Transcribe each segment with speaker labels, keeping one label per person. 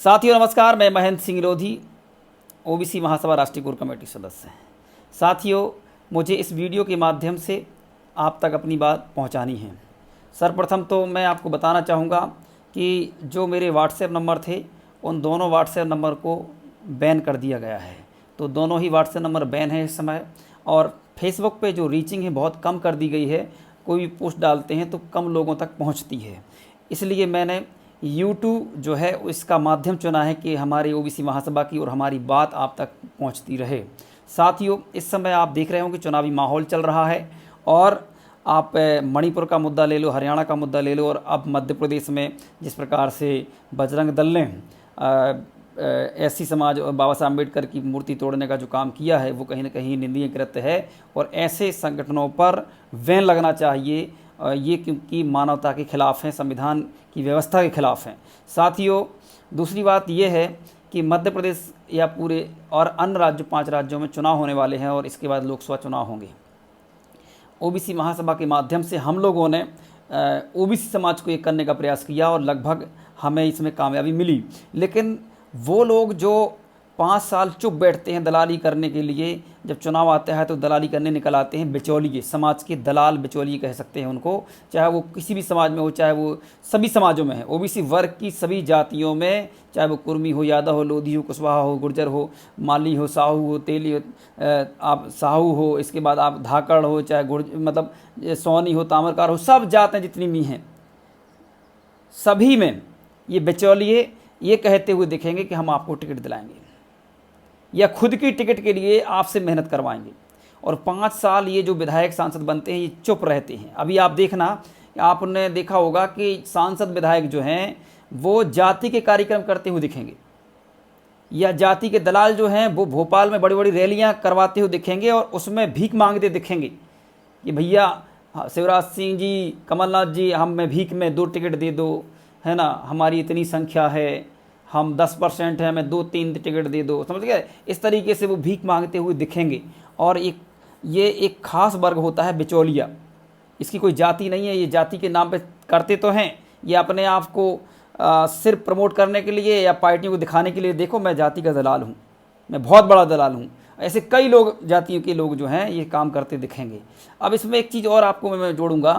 Speaker 1: साथियों नमस्कार, मैं महेंद्र सिंह लोधी, ओबीसी महासभा राष्ट्रीय कोर कमेटी सदस्य हैं। साथियों, मुझे इस वीडियो के माध्यम से आप तक अपनी बात पहुंचानी है। सर्वप्रथम तो मैं आपको बताना चाहूँगा कि जो मेरे व्हाट्सएप नंबर थे उन दोनों व्हाट्सएप नंबर को बैन कर दिया गया है। तो दोनों ही व्हाट्सएप नंबर बैन है इस समय। और फेसबुक पे जो रीचिंग है बहुत कम कर दी गई है। कोई भी पोस्ट डालते हैं तो कम लोगों तक पहुंचती है। इसलिए मैंने यूट्यूब जो है इसका माध्यम चुना है कि हमारी ओबीसी महासभा की और हमारी बात आप तक पहुंचती रहे। साथियों, इस समय आप देख रहे हो कि चुनावी माहौल चल रहा है और आप मणिपुर का मुद्दा ले लो, हरियाणा का मुद्दा ले लो, और अब मध्य प्रदेश में जिस प्रकार से बजरंग दल ने एससी समाज और बाबा साहब अम्बेडकर की मूर्ति तोड़ने का जो काम किया है वो कहीं ना कहीं निंदनीय कृत्य है और ऐसे संगठनों पर बैन लगना चाहिए। ये क्योंकि मानवता के खिलाफ हैं, संविधान की व्यवस्था के खिलाफ हैं। साथियों, दूसरी बात यह है कि मध्य प्रदेश या पूरे और अन्य राज्यों 5 राज्यों में चुनाव होने वाले हैं और इसके बाद लोकसभा चुनाव होंगे। ओबीसी महासभा के माध्यम से हम लोगों ने ओबीसी समाज को एक करने का प्रयास किया और लगभग हमें इसमें कामयाबी मिली। लेकिन वो लोग जो 5 साल चुप बैठते हैं दलाली करने के लिए, जब चुनाव आता है तो दलाली करने निकल आते हैं। बिचौलिए, समाज के दलाल, बिचौलिए कह सकते हैं उनको, चाहे वो किसी भी समाज में हो, चाहे वो सभी समाजों में है। ओबीसी वर्ग की सभी जातियों में, चाहे वो कुर्मी हो, यादव हो, लोधी हो, कुशवाहा हो, गुर्जर हो, माली हो, साहू हो, तेली हो, आप साहू हो, इसके बाद आप धाकड़ हो, चाहे मतलब सोनी हो, तामरकार हो, सब जातें जितनी भी हैं सभी में ये बिचौलिए ये कहते हुए दिखेंगे कि हम आपको टिकट दिलाएंगे या खुद की टिकट के लिए आपसे मेहनत करवाएंगे। और 5 साल ये जो विधायक सांसद बनते हैं ये चुप रहते हैं। अभी आप देखना, आपने देखा होगा कि सांसद विधायक जो हैं वो जाति के कार्यक्रम करते हुए दिखेंगे या जाति के दलाल जो हैं वो भोपाल में बड़ी बड़ी रैलियां करवाते हुए दिखेंगे और उसमें भीख मांगते दिखेंगे कि भैया शिवराज सिंह जी, कमलनाथ जी, हमें भीख में 2 टिकट दे दो, है ना, हमारी इतनी संख्या है, हम 10% हैं, हमें 2-3 टिकट दे दो। समझ गए? इस तरीके से वो भीख मांगते हुए दिखेंगे। और ये एक खास वर्ग होता है बिचौलिया। इसकी कोई जाति नहीं है, ये जाति के नाम पे करते तो हैं, ये अपने आप को सिर्फ प्रमोट करने के लिए या पार्टियों को दिखाने के लिए, देखो मैं जाति का दलाल हूँ, मैं बहुत बड़ा दलाल हूँ। ऐसे कई लोग, जातियों के लोग जो हैं ये काम करते दिखेंगे। अब इसमें एक चीज़ और आपको मैं जोड़ूंगा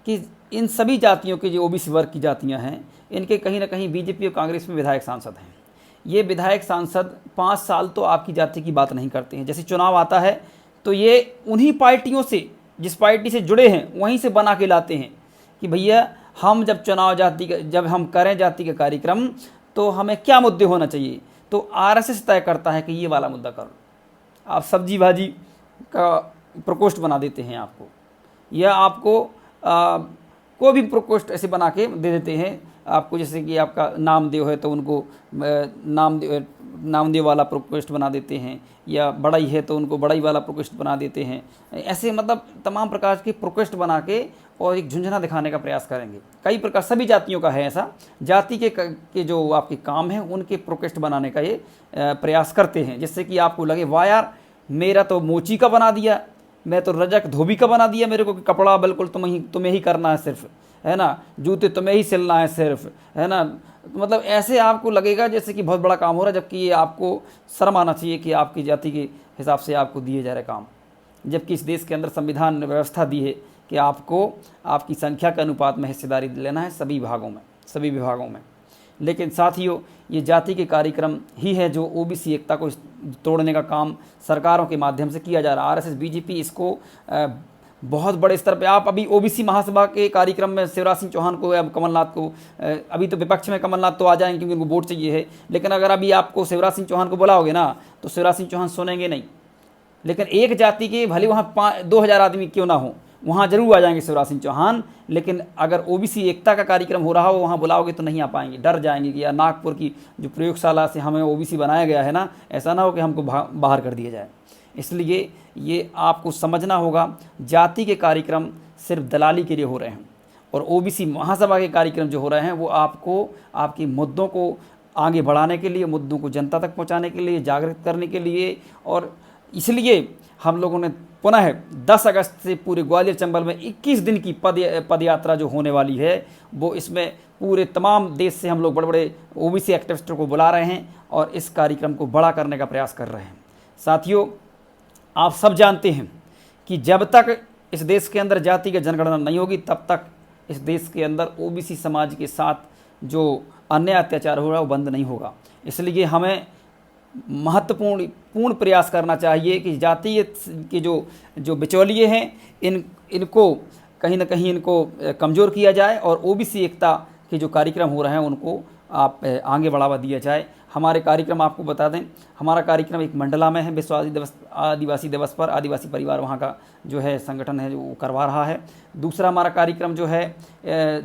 Speaker 1: कि इन सभी जातियों के जो ओबीसी वर्ग की जातियां हैं, इनके कहीं ना कहीं बीजेपी और कांग्रेस में विधायक सांसद हैं। ये विधायक सांसद 5 साल तो आपकी जाति की बात नहीं करते हैं। जैसे चुनाव आता है तो ये उन्हीं पार्टियों से, जिस पार्टी से जुड़े हैं वहीं से बना के लाते हैं कि भैया हम जब चुनाव जब हम करें जाति का कार्यक्रम तो हमें क्या मुद्दे होना चाहिए। तो आरएसएस तय करता है कि ये वाला मुद्दा करो। आप सब्जी भाजी का प्रकोष्ठ बना देते हैं आपको, या आपको कोई भी प्रकोष्ठ ऐसे बना के दे देते हैं आपको। जैसे कि आपका नामदेव है तो उनको नामदेव वाला प्रकोष्ठ बना देते हैं, या बड़ाई है तो उनको बड़ाई वाला प्रकोष्ठ बना देते हैं। ऐसे मतलब तमाम प्रकार के प्रकोष्ठ बना के और एक झुंझुना दिखाने का प्रयास करेंगे। कई प्रकार, सभी जातियों का है ऐसा, जाति के जो आपके काम हैं उनके प्रकोष्ठ बनाने का ये प्रयास करते हैं, जिससे कि आपको लगे वाह यार, मेरा तो मोची का बना दिया, मैं तो रजक धोबी का बना दिया, मेरे को कपड़ा बिल्कुल तुम्हें ही करना है सिर्फ, है ना, जूते तुम्हें ही सिलना है सिर्फ, है ना। मतलब ऐसे आपको लगेगा जैसे कि बहुत बड़ा काम हो रहा है, जबकि ये आपको शर्म आना चाहिए कि आपकी जाति के हिसाब से आपको दिए जा रहे काम, जबकि इस देश के अंदर संविधान ने व्यवस्था दी है कि आपको आपकी संख्या के अनुपात में हिस्सेदारी लेना है सभी विभागों में। लेकिन साथियों, ये जाति के कार्यक्रम ही है जो ओबीसी एकता को तोड़ने का काम सरकारों के माध्यम से किया जा रहा है। आरएसएस, बीजेपी इसको बहुत बड़े स्तर पे, आप अभी ओबीसी महासभा के कार्यक्रम में शिवराज सिंह चौहान को या कमलनाथ को, अभी तो विपक्ष में कमलनाथ तो आ जाएंगे क्योंकि उनको वोट चाहिए है, लेकिन अगर अभी आपको शिवराज सिंह चौहान को बुलाओगे ना तो शिवराज सिंह चौहान सुनेंगे नहीं। लेकिन एक जाति के भले वहाँ 2000 आदमी क्यों ना हो, वहाँ जरूर आ जाएंगे शिवराज सिंह चौहान। लेकिन अगर ओबीसी एकता का कार्यक्रम हो रहा हो वहाँ बुलाओगे तो नहीं आ पाएंगे, डर जाएंगे कि यार नागपुर की जो प्रयोगशाला से हमें ओबीसी बनाया गया है ना, ऐसा ना हो कि हमको बाहर कर दिया जाए। इसलिए ये आपको समझना होगा, जाति के कार्यक्रम सिर्फ दलाली के लिए हो रहे हैं और ओबीसी महासभा के कार्यक्रम जो हो रहे हैं वो आपको आपके मुद्दों को आगे बढ़ाने के लिए, मुद्दों को जनता तक पहुंचाने के लिए, जागृत करने के लिए। और इसलिए हम लोगों ने पुनः 10 अगस्त से पूरे ग्वालियर चंबल में 21 दिन की पद यात्रा जो होने वाली है, वो इसमें पूरे तमाम देश से हम लोग बड़े बड़े ओबीसी एक्टिविस्टों को बुला रहे हैं और इस कार्यक्रम को बड़ा करने का प्रयास कर रहे हैं। साथियों, आप सब जानते हैं कि जब तक इस देश के अंदर जातिगत जनगणना नहीं होगी, तब तक इस देश के अंदर ओबीसी समाज के साथ जो अन्याय अत्याचार हो रहा है वो बंद नहीं होगा। इसलिए हमें महत्वपूर्ण प्रयास करना चाहिए कि जातीय के जो बिचौलिए हैं इनको कहीं ना कहीं इनको कमज़ोर किया जाए और ओबीसी एकता के जो कार्यक्रम हो रहे हैं उनको आप आगे बढ़ावा दिया जाए। हमारे कार्यक्रम आपको बता दें, हमारा कार्यक्रम एक मंडला में है, विश्व आदिवासी दिवस पर आदिवासी परिवार वहाँ का जो है संगठन है जो वो करवा रहा है। दूसरा हमारा कार्यक्रम जो है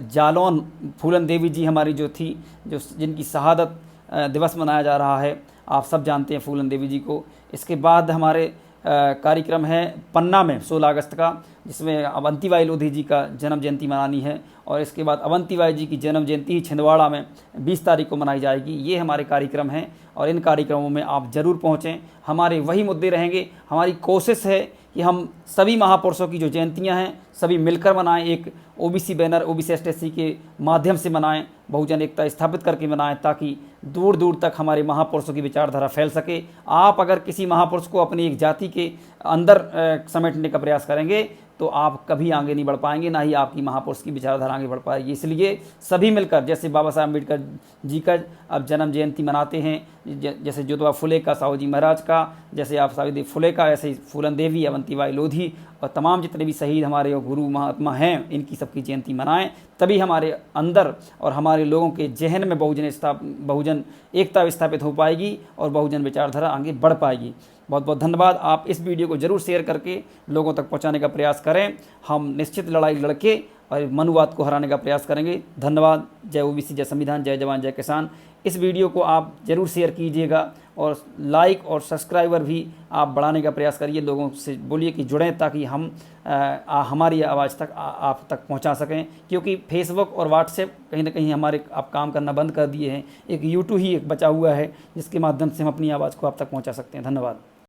Speaker 1: जालौन फूलन देवी जी हमारी जो थी, जिनकी शहादत दिवस मनाया जा रहा है, आप सब जानते हैं फूलन देवी जी को। इसके बाद हमारे कार्यक्रम है पन्ना में 16 अगस्त का, जिसमें अवंतीबाई लोधी जी का जन्म जयंती मनानी है और इसके बाद अवंतीबाई जी की जन्म जयंती ही छिंदवाड़ा में 20 तारीख को मनाई जाएगी। ये हमारे कार्यक्रम हैं और इन कार्यक्रमों में आप ज़रूर पहुँचें। हमारे वही मुद्दे रहेंगे। हमारी कोशिश है कि हम सभी महापुरुषों की जो जयंतियां हैं सभी मिलकर मनाएं, एक ओबीसी बैनर ओबीसी एसटी के माध्यम से मनाएं, बहुजन एकता स्थापित करके मनाएं, ताकि दूर दूर तक हमारे महापुरुषों की विचारधारा फैल सके। आप अगर किसी महापुरुष को अपनी एक जाति के अंदर समेटने का प्रयास करेंगे तो आप कभी आगे नहीं बढ़ पाएंगे, ना ही आपकी महापुरुष की विचारधारा आगे बढ़ पाएगी। इसलिए सभी मिलकर, जैसे बाबा साहब अम्बेडकर जी का अब जन्म जयंती मनाते हैं, जैसे ज्योतिबा फुले का, साहू जी महाराज का, जैसे आप सावित्री फुले का, ऐसे ही फूलन देवी, अवंतीबाई लोधी और तमाम जितने भी शहीद हमारे गुरु महात्मा हैं, इनकी सबकी जयंती मनाएं। तभी हमारे अंदर और हमारे लोगों के जहन में बहुजन एकता स्थापित हो पाएगी और बहुजन विचारधारा आगे बढ़ पाएगी। बहुत बहुत धन्यवाद। आप इस वीडियो को जरूर शेयर करके लोगों तक पहुंचाने का प्रयास करें। हम निश्चित लड़ाई लड़के और मनुवाद को हराने का प्रयास करेंगे। धन्यवाद। जय ओबीसी, जय संविधान, जय जवान, जय किसान। इस वीडियो को आप ज़रूर शेयर कीजिएगा और लाइक और सब्सक्राइबर भी आप बढ़ाने का प्रयास करिए। लोगों से बोलिए कि जुड़ें, ताकि हम हमारी आवाज़ तक आप तक पहुंचा सकें, क्योंकि फेसबुक और व्हाट्सएप कहीं ना कहीं हमारे आप काम करना बंद कर दिए हैं। एक यूट्यूब ही एक बचा हुआ है जिसके माध्यम से हम अपनी आवाज़ को आप तक पहुंचा सकते हैं। धन्यवाद।